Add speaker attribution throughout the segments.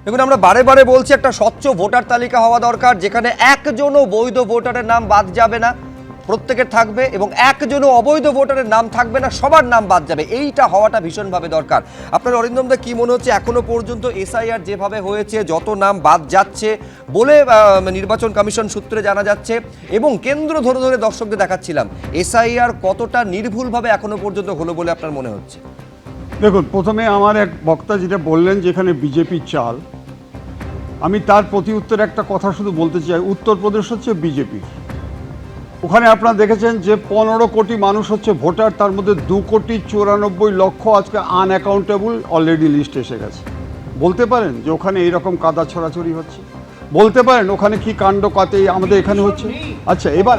Speaker 1: দেখুন, আমরা বারে বারে বলছি একটা স্বচ্ছ ভোটার তালিকা হওয়া দরকার, যেখানে একজনও বৈধ ভোটারের নাম বাদ যাবে না, প্রত্যেকের থাকবে, এবং একজনও অবৈধ ভোটারের নাম থাকবে না, সবার নাম বাদ যাবে। এইটা হওয়াটা ভীষণভাবে দরকার। আপনার অরিন্দম দা কি মনে হচ্ছে, এখনো পর্যন্ত এসআইআর যেভাবে হয়েছে, যত নাম বাদ যাচ্ছে বলে নির্বাচন কমিশন সূত্রে জানা যাচ্ছে, এবং কেন্দ্র ধরে ধরে দর্শকদের দেখাচ্ছিলাম, এসআইআর কতটা নির্ভুলভাবে এখনো পর্যন্ত হলো বলে আপনার মনে হচ্ছে?
Speaker 2: দেখুন, প্রথমে আমার এক বক্তা যেটা বললেন যেখানে বিজেপি চাল, আমি তার প্রতি উত্তরে একটা কথা শুধু বলতে চাই। উত্তরপ্রদেশ হচ্ছে বিজেপির, ওখানে আপনারা দেখেছেন যে 15 কোটি মানুষ হচ্ছে ভোটার, তার মধ্যে 2,94,00,000 আজকে আনঅ্যাকাউন্টেবল অলরেডি লিস্ট এসে গেছে। বলতে পারেন যে ওখানে এইরকম কাদা ছড়াছড়ি হচ্ছে? বলতে পারেন ওখানে কি কাণ্ড কাতে আমাদের এখানে হচ্ছে? আচ্ছা, এবার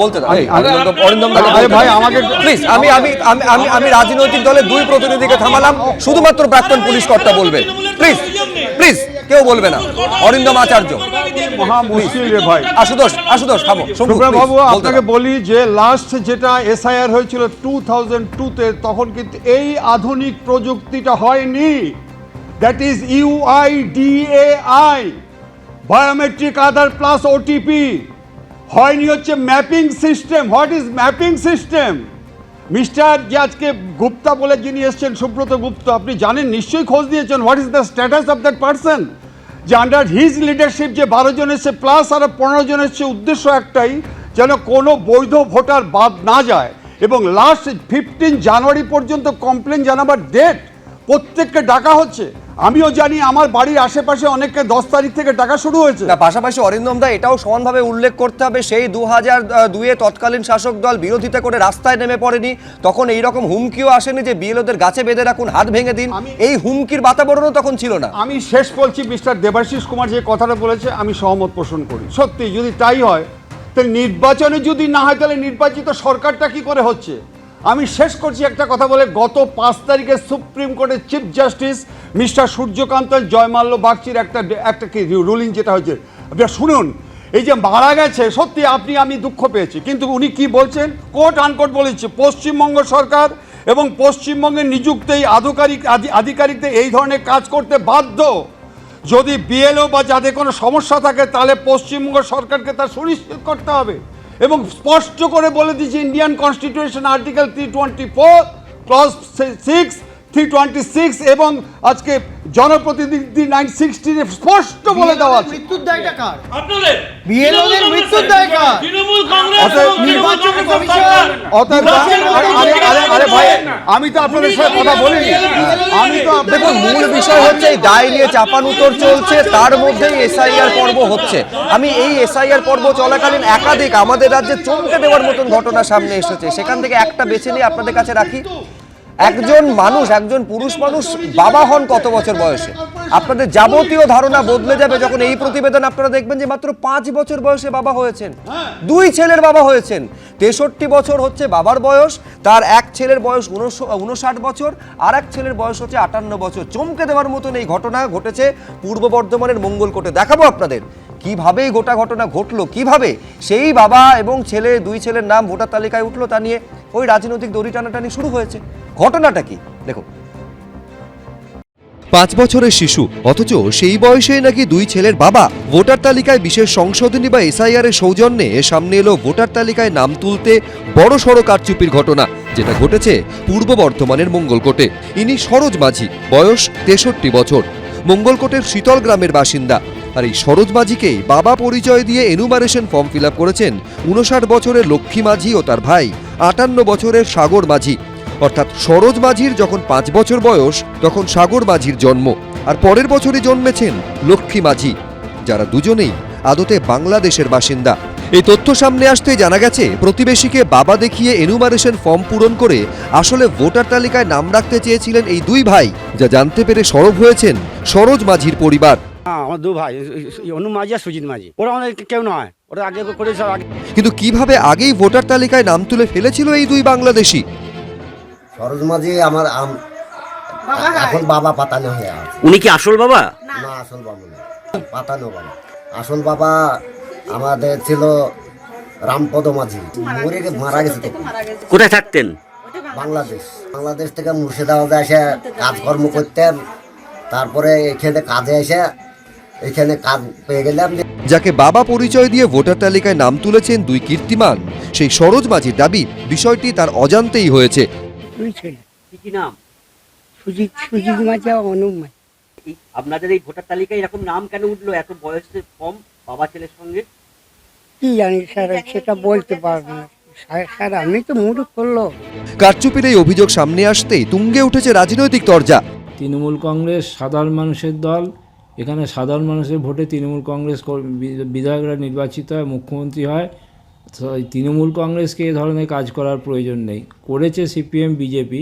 Speaker 1: বলতে দাও অরিন্দম দা।
Speaker 2: ভাই আমাকে
Speaker 1: প্লিজ, আমি রাজনৈতিক দলের দুই প্রতিনিধিকে থামালাম, শুধুমাত্র প্রাক্তন পুলিশ কর্তা বলবে। প্লিজ প্লিজ, কেউ বলবে না। অরিন্দম আচার্য,
Speaker 2: মহা মুশকিল রে ভাই।
Speaker 1: আশুতোষ থামো।
Speaker 2: বাবু, আপনাকে বলি যে লাস্ট যেটা এসআইআর হয়েছিল 2002-তে, তখন কিন্তু এই আধুনিক প্রযুক্তিটা হয়নি। That is UIDAI, biometric Aadhaar plus OTP হয়নি, হচ্ছে mapping system. What is mapping system? Mister যে আজকে গুপ্তা বলে যিনি এসছেন, সুব্রত গুপ্তা, আপনি জানেন, নিশ্চয়ই খোঁজ দিয়েছেন, what is the status of that person? যে আন্ডার হিজ লিডারশিপ যে 12 জন এসছে প্লাস আরো 15 জন এসছে, উদ্দেশ্য একটাই, যেন কোনো বৈধ ভোটার বাদ না যায়। এবং লাস্ট 15 জানুয়ারি পর্যন্ত কমপ্লেন জানাবার ডেট, প্রত্যেককে ডাকা হচ্ছে। আমিও জানি আমার বাড়ির আশেপাশে অনেককে 10 তারিখ থেকে ডাকা শুরু হয়েছে।
Speaker 1: পাশাপাশি অরিন্দম দা, এটাও সমানভাবে উল্লেখ করতে হবে, সেই 2002-এ তৎকালীন শাসক দল বিরোধিতা করে রাস্তায় নেমে পড়েনি, তখন এইরকম হুমকিও আসেনি যে বিএলওদের গাছে বেঁধে রাখুন, হাত ভেঙে দিন। এই হুমকির বাতাবরণও তখন ছিল না।
Speaker 2: আমি শেষ বলছি, মিস্টার দেবাশিস কুমার যে কথাটা বলেছে আমি সহমত পোষণ করি। সত্যি যদি তাই হয়, তাহলে নির্বাচনে যদি না হয়, তাহলে নির্বাচিত সরকারটা কি করে হচ্ছে? আমি শেষ করছি একটা কথা বলে, গত 5 তারিখে সুপ্রিম কোর্টের chief justice mister Surya Kant Joymalya বাগচির একটা কি রুলিং যেটা হয়েছে, আপনারা শুনুন। এই যে মারা গেছে, সত্যি আমি দুঃখ পেয়েছি, কিন্তু উনি কি বলছেন, কোর্ট আনকোর্ট বলেছে, পশ্চিমবঙ্গ সরকার এবং পশ্চিমবঙ্গের নিযুক্ত এই আধিকারিকদের এই ধরনের কাজ করতে বাধ্য। যদি বিএলও বা যাদের কোনো সমস্যা থাকে, তাহলে পশ্চিমবঙ্গ সরকারকে তা সুনিশ্চিত করতে হবে। এবং স্পষ্ট করে বলে দিয়েছে ইন্ডিয়ান কনস্টিটিউশন আর্টিকেল 324 ক্লজ 6, 326 এবং আজকে জনপ্রতিনিধি 960 স্পষ্ট বলে দেওয়া আছে।
Speaker 3: মৃত্যুর দায়টা কার? আপনাদের বিএলওদের মৃত্যুর দায় কার? তৃণমূল কংগ্রেস নির্বাচন কমিশন।
Speaker 2: আরে ভাই, আমি তো আপনাদের সাথে কথা বলিনি। আমি তো
Speaker 1: দেখুন, মূল বিষয় হচ্ছে এই দায় নিয়ে চাপানুতর চলছে, তার মধ্যেই এসআইআর পর্ব হচ্ছে। আমি এই এসআইআর পর্ব চলাকালীন একাধিক আমাদের রাজ্যে চমকে দেওয়ার মতন ঘটনা সামনে এসেছে, সেখান থেকে একটা বেছে নিয়ে আপনাদের কাছে রাখি। একজন মানুষ, একজন পুরুষ মানুষ বাবা হন কত বছর বয়সে? আপনাদের যাবতীয় ধারণা বদলে যাবে যখন এই প্রতিবেদন আপনারা দেখবেন যে মাত্র 5 বছর বয়সে বাবা হয়েছেন, 2 ছেলের বাবা হয়েছেন। 63 বছর হচ্ছে বাবার বয়স, তার এক ছেলের বয়স 59 বছর, আর এক ছেলের বয়স হচ্ছে 58 বছর। চমকে দেওয়ার মতন এই ঘটনা ঘটেছে পূর্ব বর্ধমানের মঙ্গলকোটে। দেখাবো আপনাদের কিভাবে গোটা ঘটনা ঘটলো, কিভাবে সেই বাবা এবং ছেলে, 2 ছেলের নাম ভোটার তালিকায় উঠলো, তা নিয়ে ওই রাজনৈতিক দড়ি টানাটানি শুরু হয়েছে। ঘটনাটা কি দেখুন।
Speaker 4: 5 বছরের শিশু, অথচ সেই বয়সে নাকি 2 ছেলের বাবা। ভোটার তালিকায় বিশেষ সংশোধনী বা এসআইআর এর সৌজন্যে সামনে এলো ভোটার তালিকায় নাম তুলতে বড় সড়ো কারচুপির ঘটনা, যেটা ঘটেছে পূর্ব বর্ধমানের মঙ্গলকোটে। ইনি সরোজ মাঝি, বয়স 63 বছর, মঙ্গলকোটের শীতল গ্রামের বাসিন্দা। আর এই সরোজ মাঝিকে বাবা পরিচয় দিয়ে এনুমারেশন ফর্ম ফিল আপ করেছেন 59 বছরের লক্ষ্মী মাঝি ও তার ভাই 58 বছরের সাগর মাঝি। অর্থাৎ সরোজ মাঝির যখন 5 বছর বয়স, তখন সাগর মাঝির জন্ম, আর পরের বছরই জন্মেছেন লক্ষ্মী মাঝি, যারা দুজনেই আদতে বাংলাদেশের বাসিন্দা। এই তথ্য সামনে আসতেই জানা গেছে, প্রতিবেশীকে বাবা দেখিয়ে এনুমারেশন ফর্ম পূরণ করে আসলে ভোটার তালিকায় নাম রাখতে চেয়েছিলেন এই 2 ভাই, যা জানতে পেরে সরব হয়েছেন সরোজ মাঝির পরিবার।
Speaker 5: আমার 2 ভাই, অনু মাঝি আর সুজিত মাঝি, ওরা আমাদের কেউ নয়, ওরা আগে করে সব আগে।
Speaker 4: কিন্তু কিভাবে আগেই ভোটার তালিকায় নাম তুলে ফেলেছিল এই 2 বাংলাদেশি?
Speaker 6: সরোজ মাঝি আমার এখন বাবা পাতানো হয়ে আছে।
Speaker 5: উনি কি আসল বাবা?
Speaker 6: না, আসল বাবা না, পাতানো বাবা। আসল বাবা আমাদের ছিল রামপদ মাঝি, মারা গেছে।
Speaker 5: কোথায় থাকতেন?
Speaker 6: বাংলাদেশ থেকে মুর্শিদাবাদে এসে কাজকর্ম করতেন, তারপরে এখানে কাজে এসে এখানে কাজ পেয়ে গেলাম।
Speaker 4: যাকে বাবা পরিচয় দিয়ে ভোটার তালিকায় নাম তুলেছেন দুই কীর্তিমান, সেই সরোজ মাঝির দাবি বিষয়টি তার অজান্তেই হয়েছে।
Speaker 7: দুই ছেলে,
Speaker 8: কি নাম?
Speaker 7: সুজিত মাঝি আর অনুপ মাঝি।
Speaker 8: আপনাদের এই ভোটার তালিকায় এরকম নাম কেন উঠলো এত বয়সে কম বাবা ছেলের সঙ্গে?
Speaker 7: কি জানি স্যার, সেটা বলতে পারবো না স্যার, আমি তো মুড করলো।
Speaker 4: কারচুপির এই অভিযোগ সামনে আসতেই তুঙ্গে উঠেছে রাজনৈতিক তরজা।
Speaker 9: তৃণমূল কংগ্রেস সাধারণ মানুষের দল, এখানে সাধারণ মানুষের ভোটে তৃণমূল কংগ্রেস বিধায়করা নির্বাচিত হয়, মুখ্যমন্ত্রী হয়। তো এই তৃণমূল কংগ্রেসকে এ ধরনের কাজ করার প্রয়োজন নেই, করেছে সিপিএম বিজেপি,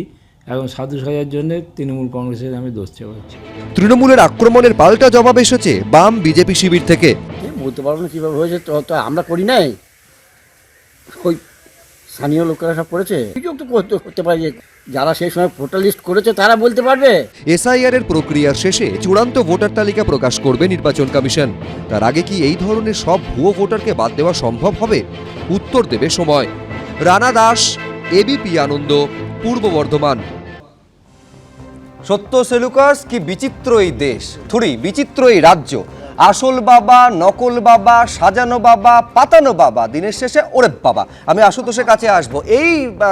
Speaker 9: এখন সাধু সাজার জন্য তৃণমূল কংগ্রেসের নামে দোষ চাপাচ্ছে।
Speaker 4: তৃণমূলের আক্রমণের পাল্টা জবাব এসেছে বাম বিজেপি শিবির থেকে।
Speaker 5: বলতে পারবো না কীভাবে হয়েছে, তো আমরা করি নাই, ওই স্থানীয় লোকেরা সব করেছে। অভিযোগ তো করতে পারে যে যারা সেই সময় ভোটার লিস্ট করেছে তারা বলতে পারবে।
Speaker 4: এসআইআর এর প্রক্রিয়ার শেষে চূড়ান্ত ভোটার তালিকা প্রকাশ করবে নির্বাচন কমিশন। তার আগে কি এই ধরনের সব ভুয়ো ভোটারকে বাদ দেওয়া সম্ভব হবে? উত্তর দেবে সময়। রানা দাস, এবিপি আনন্দ, পূর্ব বর্ধমান।
Speaker 1: সত্য সেলুকাস, কি বিচিত্র এই দেশ, থুড়ি বিচিত্র এই রাজ্য। আসল বাবা, নকল বাবা, সাজানো বাবা, পাতানো বাবা, দিনের শেষে ওরে বাবা। আমি আশুতোষের কাছে আসবো।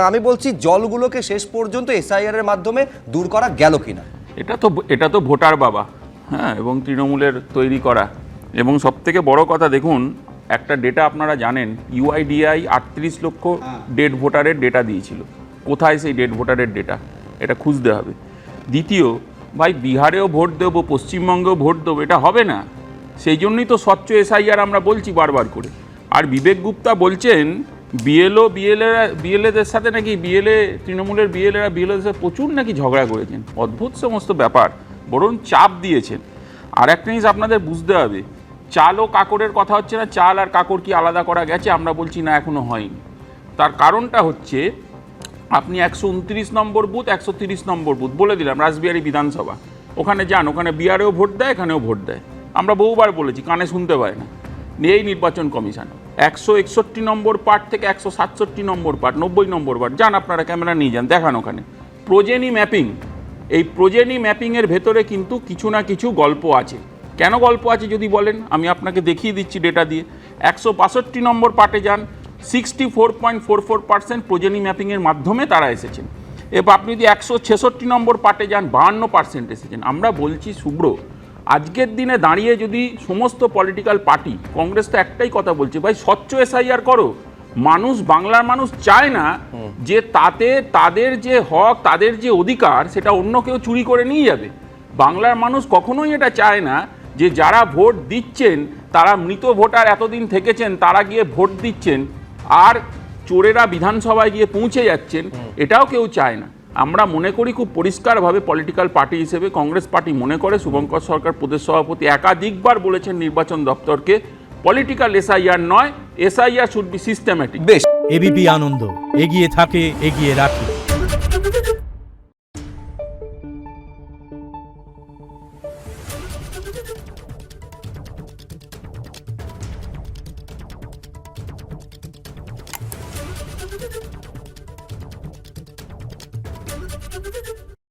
Speaker 1: আমি বলছি জলগুলোকে শেষ পর্যন্ত এসআইআর এর মাধ্যমে দূর করা গেল কিনা?
Speaker 10: এটা তো ভোটার বাবা, হ্যাঁ, এবং তৃণমূলের তৈরি করা। এবং সবথেকে বড় কথা দেখুন, একটা ডেটা আপনারা জানেন, ইউআইডিআই 38 লক্ষ ডেড ভোটারের ডেটা দিয়েছিল। কোথায় সেই ডেড ভোটারের ডেটা? এটা খুঁজতে হবে। দ্বিতীয়, ভাই বিহারেও ভোট দেবো, পশ্চিমবঙ্গেও ভোট দেবো, এটা হবে না। সেই জন্যই তো স্বচ্ছ এসআইআর আমরা বলছি বারবার করে। আর বিবেক গুপ্তা বলছেন বিএলএদের সাথে নাকি তৃণমূলের বিএলএদের সাথে প্রচুর নাকি ঝগড়া করেছেন। অদ্ভুত সমস্ত ব্যাপার, বরং চাপ দিয়েছেন। আর একটা জিনিস আপনাদের বুঝতে হবে, চাল ও কাকড়ের কথা হচ্ছে না, চাল আর কাকড় কি আলাদা করা গেছে? আমরা বলছি না, এখনো হয়নি। তার কারণটা হচ্ছে, আপনি 129 নম্বর বুথ, 130 নম্বর বুথ বলে দিলাম, রাসবিহারী বিধানসভা, ওখানে যান, ওখানে বিহারেও ভোট দেয়, এখানেও ভোট দেয়। আমরা বহুবার বলেছি, কানে শুনতে পায় না। এই নির্বাচন কমিশন 161 নম্বর পার্ট থেকে 167 নম্বর পার্ট, 90 নম্বর পার্ট, যান আপনারা, ক্যামেরা নিয়ে যান, দেখান ওখানে প্রোজেনি ম্যাপিং। এই প্রোজেনি ম্যাপিংয়ের ভেতরে কিন্তু কিছু না কিছু গল্প আছে। কেন গল্প আছে যদি বলেন, আমি আপনাকে দেখিয়ে দিচ্ছি ডেটা দিয়ে। 162 নম্বর পার্টে যান, 64.44% প্রোজেনি ম্যাপিংয়ের মাধ্যমে তারা এসেছেন। এবার আপনি যদি 166 নম্বর পার্টে যান, 52% এসেছেন। আমরা বলছি শুভ্র, আজকের দিনে দাঁড়িয়ে যদি সমস্ত পলিটিক্যাল পার্টি, কংগ্রেস তো একটাই কথা বলছে, ভাই স্বচ্ছ এসআইআর করো। মানুষ, বাংলার মানুষ চায় না যে তাতে তাদের যে হক, তাদের যে অধিকার, সেটা অন্য কেউ চুরি করে নিয়ে যাবে। বাংলার মানুষ কখনোই এটা চায় না যে যারা ভোট দিচ্ছেন তারা মৃত ভোটার, এতদিন থেকেছেন, তারা গিয়ে ভোট দিচ্ছেন আর চোরেরা বিধানসভায় গিয়ে পৌঁছে যাচ্ছেন, এটাও কেউ চায় না। আমরা মনে করি খুব পরিষ্কারভাবে পলিটিক্যাল পার্টি হিসেবে কংগ্রেস পার্টি মনে করে, শুভঙ্কর সরকার প্রদেশ সভাপতি একাধিকবার বলেছেন নির্বাচন দপ্তরকে, পলিটিক্যাল এসআইআর নয়, এসআইআর শুড বি সিস্টেম্যাটিক।
Speaker 1: বেশ,
Speaker 3: এবিপি আনন্দ, এগিয়ে থাকে, এগিয়ে রাখে।